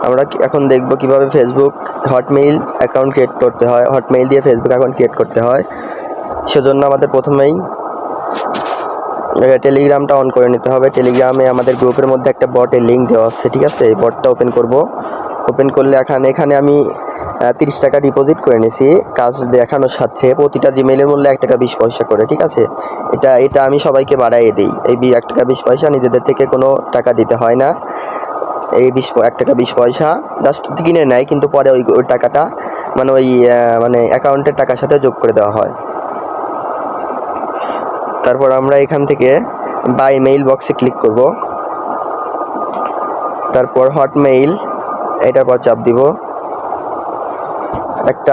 আমরা এখন দেখব কিভাবে ফেসবুক হটমেইল অ্যাকাউন্ট ক্রিয়েট করতে হয়, হটমেইল দিয়ে ফেসবুক অ্যাকাউন্ট ক্রিয়েট করতে হয়। সেজন্য আমাদের প্রথমেই টেলিগ্রামটা অন করে নিতে হবে। টেলিগ্রামে আমাদের গ্রুপের মধ্যে একটা বটের লিঙ্ক দেওয়া আছে, ঠিক আছে? এই বটটা ওপেন করব। ওপেন করলে এখানে আমি 30 টাকা ডিপোজিট করে নিয়েছি কাজ দেখানোর সাথে। প্রতিটা জিমেইলের মূল্য 1 টাকা 20 পয়সা করে, ঠিক আছে? এটা আমি সবাইকে বাড়াইয়ে দিই। এই 1 টাকা 20 পয়সা নিজেদের থেকে কোনো টাকা দিতে হয় না। এই 1 টাকা 20 পয়সা জাস্ট কিনে নেয়, কিন্তু পরে ওই টাকাটা মানে অ্যাকাউন্টের টাকার সাথে যোগ করে দেওয়া হয়। তারপর আমরা এখান থেকে বাই মেইল বক্সে ক্লিক করব। তারপর হটমেইল এটার পর চাপ দিব।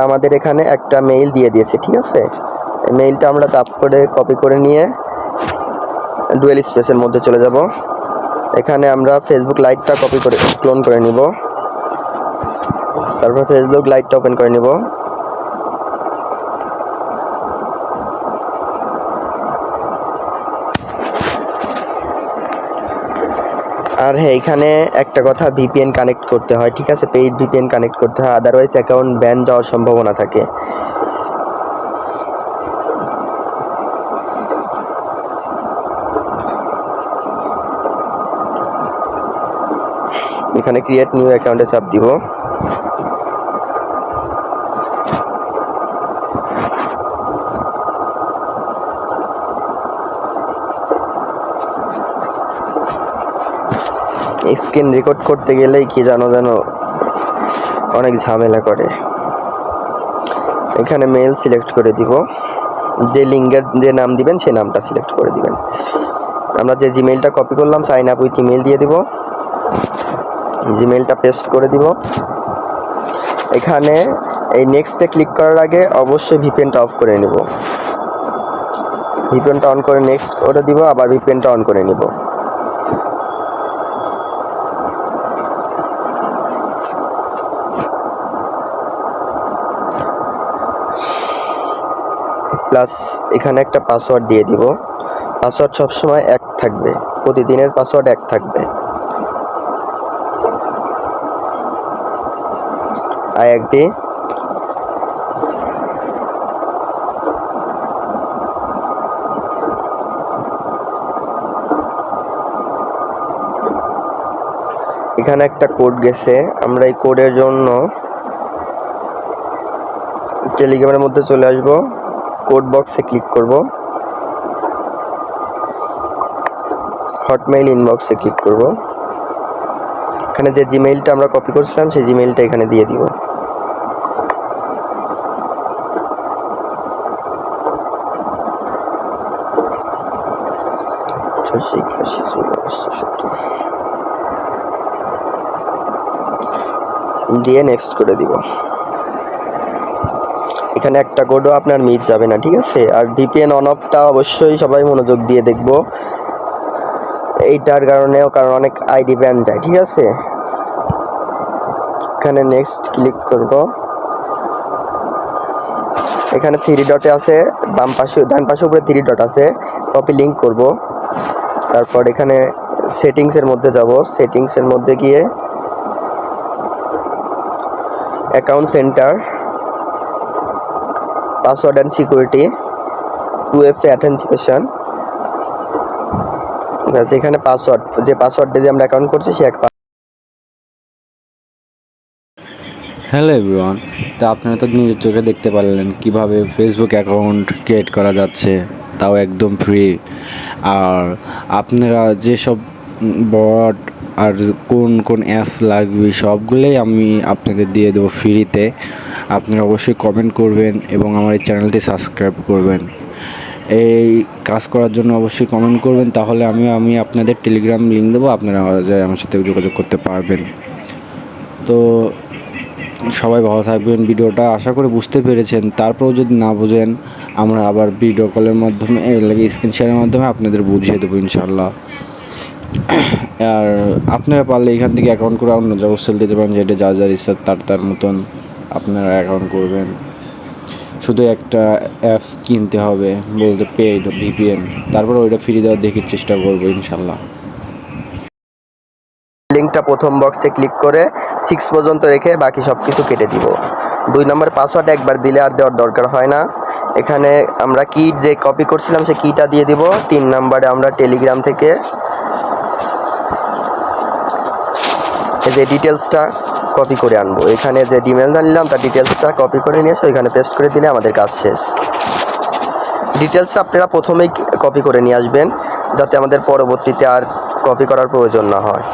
আমাদের এখানে একটা মেইল দিয়ে দিয়েছে, ঠিক আছে? এই মেইলটা আমরা টাপ করে কপি করে নিয়ে ডুয়েল স্পেসের মধ্যে চলে যাব। এখানে আমরা ফেসবুক লাইটটা ক্লোন করে নিব। তারপর ফেসবুক লাইটটা ওপেন করে নিব। আর হ্যাঁ, এখানে একটা কথা, ভিপিএন কানেক্ট করতে হয়, ঠিক আছে? পেইড ভিপিএন কানেক্ট করতে হয়, আদারওয়াইজ অ্যাকাউন্ট ব্যান যাওয়ার সম্ভাবনা থাকে। এখানে ক্রিয়েট নিউ অ্যাকাউন্টে চাপ দিব। স্ক্রিন রেকর্ড করতে গেলেই কি যেন অনেক ঝামেলা করে। এখানে মেল সিলেক্ট করে দিব। যে লিঙ্কের যে নাম দিবেন সেই নামটা সিলেক্ট করে দিবেন। আমরা যে জিমেইলটা কপি করলাম, সাইন আপ উইথ ইমেল দিয়ে দিব। জিমেইলটা পেস্ট করে দিব। এখানে এই নেক্সটে ক্লিক করার আগে অবশ্যই ভিপিএনটা অফ করে নেব। ভিপিএনটা অন করে নেক্সট করে দিব, আবার ভিপিএনটা অন করে নেব। প্লাস এখানে একটা পাসওয়ার্ড দিয়ে দিব। পাসওয়ার্ড সবসময় 1 থাকবে, প্রতিদিনের পাসওয়ার্ড 1 থাকবে। আইআইটি এখানে একটা কোড গেছে, আমরা এই কোডের জন্য টেলিগ্রামের মধ্যে চলে আসব। কোড বক্সে ক্লিক করব। হটমেইল ইনবক্সে ক্লিক করব। এখানে যে জিমেইলটা আমরা কপি করছিলাম সেই জিমেইলটা এখানে দিয়ে দিব। দিয়ে নেক্সট করে দিব। এখানে একটা কোডও আপনার মিস যাবে না, ঠিক আছে? আর ভিপিএন অন অফটা অবশ্যই সবাই মনোযোগ দিয়ে দেখব, এইটার কারণেও, কারণ অনেক আইডি ব্যান যায়, ঠিক আছে? এখানে নেক্সট ক্লিক করব। এখানে 3 ডটে আছে, ডান পাশে উপরে 3 ডট আছে, কপি লিঙ্ক করব। তারপর এখানে সেটিংসের মধ্যে যাব। সেটিংসের মধ্যে গিয়ে account centre, password and security, 2FA authentication. এখানে পাসওয়ার্ড, যে পাসওয়ার্ড দিয়ে আমরা অ্যাকাউন্ট করছি সে হ্যালো এভরিওয়ান, তো আপনারা তো নিজের চোখে দেখতে পারলেন কিভাবে ফেসবুক অ্যাকাউন্ট ক্রিয়েট করা যাচ্ছে, তাও একদম ফ্রি। আর আপনারা যেসব বট আর কোন কোন অ্যাপস লাগবে সবগুলোই আমি আপনাদের দিয়ে দেবো ফ্রিতে। আপনারা অবশ্যই কমেন্ট করবেন এবং আমার এই চ্যানেলটি সাবস্ক্রাইব করবেন। এই কাজ করার জন্য অবশ্যই কমেন্ট করবেন, তাহলে আমি আপনাদের টেলিগ্রাম লিঙ্ক দেবো, আপনারা আমার সাথে যোগাযোগ করতে পারবেন। তো সবাই ভালো থাকবেন। ভিডিওটা আশা করে বুঝতে পেরেছেন। তারপরেও যদি না বোঝেন, আমরা আবার ভিডিও কলের মাধ্যমে স্ক্রিন শেয়ারের মাধ্যমে আপনাদের বুঝিয়ে দেবো ইনশাল্লাহ। আর আপনারা পারলে এখান থেকে অ্যাকাউন্ট করে অন্য জায়গায় সেল দিতে পারেন, যেটা যার ইচ্ছা তার মতন আপনারা অ্যাকাউন্ট করবেন। শুধু একটা অ্যাপস কিনতে হবে, বলতে পেইড ভিপিএন, তারপরে ওইটা ফ্রি দেওয়ার দেখার চেষ্টা করবো ইনশাল্লাহ। লিঙ্কটা প্রথম বক্সে ক্লিক করে 6 পর্যন্ত রেখে বাকি সব কিছু কেটে দিব। 2 নম্বর পাসওয়ার্ড একবার দিলে আর দেওয়ার দরকার হয় না। এখানে আমরা কি যে কপি করছিলাম সেই কিটা দিয়ে দিব। 3 নম্বরে আমরা টেলিগ্রাম থেকে এই যে ডিটেলসটা কপি করে আনবো। এখানে যে ইমেলটা নিলাম তার ডিটেলসটা কপি করে নিয়ে এসে ওইখানে পেস্ট করে দিলে আমাদের কাজ শেষ। ডিটেলসটা আপনারা প্রথমেই কপি করে নিয়ে আসবেন যাতে আমাদের পরবর্তীতে আর কপি করার প্রয়োজন না হয়।